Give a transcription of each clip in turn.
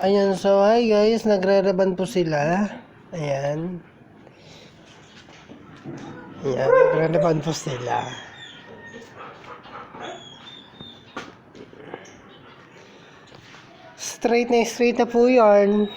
Ayan, so hi guys, nagre-reban po sila. Ayan. Ayan, nagre-reban po sila. Straight na po yarn.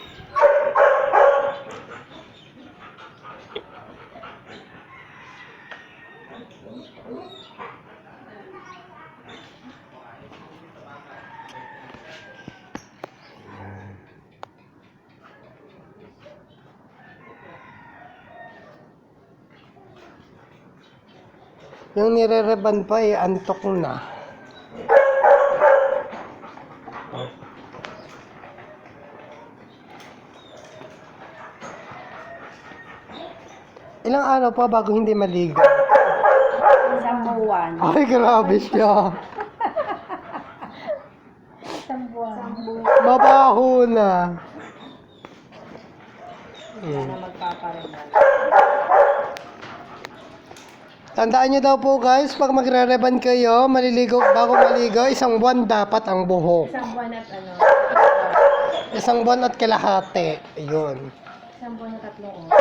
Yung nire-reban pa antok na. Ilang araw pa bago hindi maligo? Isang buwan. Ay, grabe siya. Isang buwan. Mabaho na. Sana magpaparemal. Tandaan nyo daw po guys, pag magre-reban kayo, maliligo, bago maligo, 1 buwan dapat ang buhok. Isang buwan at ano? 1 buwan at kalahati. Ayun. Isang buwan at 3 oras.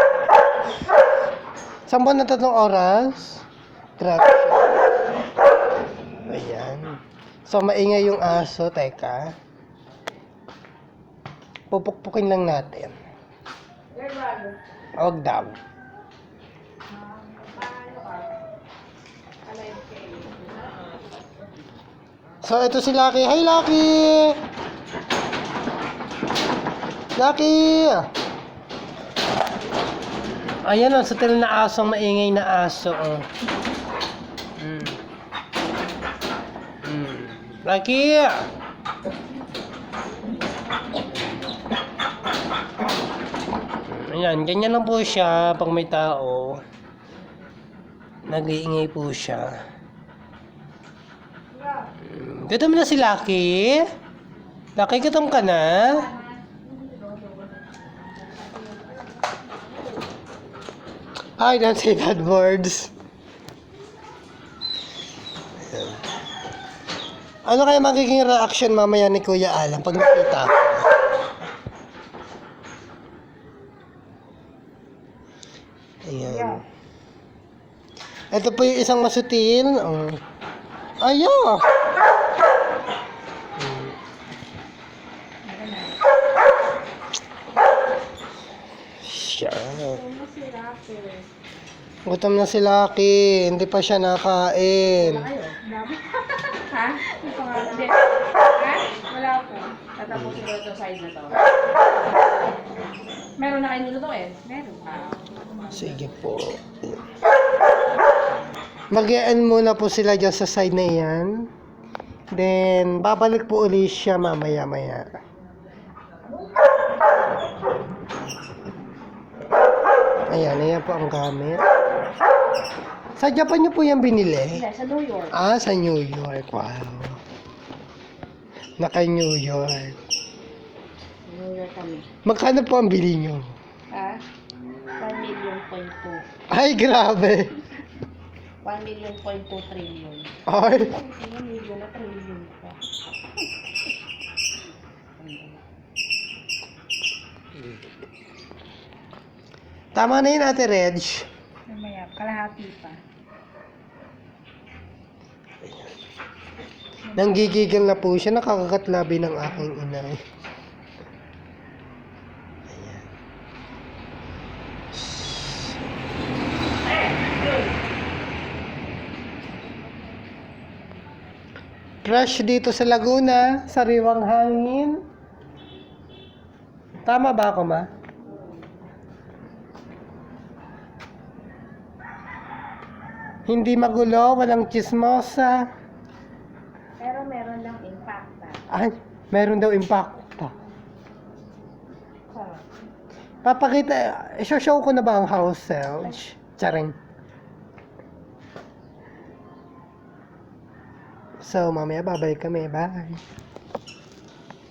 1 buwan at 3 oras. Grabe siya. Ayan. So, maingay yung aso. Teka. Pupukpukin lang natin. Huwag daw. So, ito si Lucky. Hi, Lucky! Lucky! Ayan o, sutil na aso, maingay na aso. Oh. Lucky! Ayan, ganyan lang po siya pag may tao. Nag-iingay po siya. Gutom na si Lucky? Lucky, gutom ka na? I don't say that words. Ano kaya magiging reaction mamaya ni Kuya Alan pag nakita ko? Ayan. Ito po yung isang masutil. Ayaw! Siya. Gutom na si Lucky. Hindi pa siya nakain. Ha? Yung pangalan. Hindi. Ha? Wala po. Tatapusin ko ito side na to. Meron na kayo nilutuin? Meron pa. Sige po. Mag-e-end muna po sila dyan sa side na yan. Then, babalik po ulit siya mamaya-maya. Ayan po ang gamit. Sa Japan nyo po yan binili? Hindi, sa New York. Sa New York. Wow. Naka-New York. New York kami. Magkano po ang bili nyo? Ha? 1 million point 2. Ay, grabe. 1 million point 2 trillion. Ay. 1 million na trillion pa. Tama na yun, Ate Reg. Mamaya, kalahati pa. Nanggigigil na po siya. Nakakakatlabi ng aking inay. Crush dito sa Laguna, sariwang hangin. Tama ba ako, ma? Hindi magulo, walang chismosa. Pero meron lang impact. Ay, meron daw impact. Sarap. Papakita, show ko na ba ang house sales? Charing. So, mamaya babalik kami. Bye.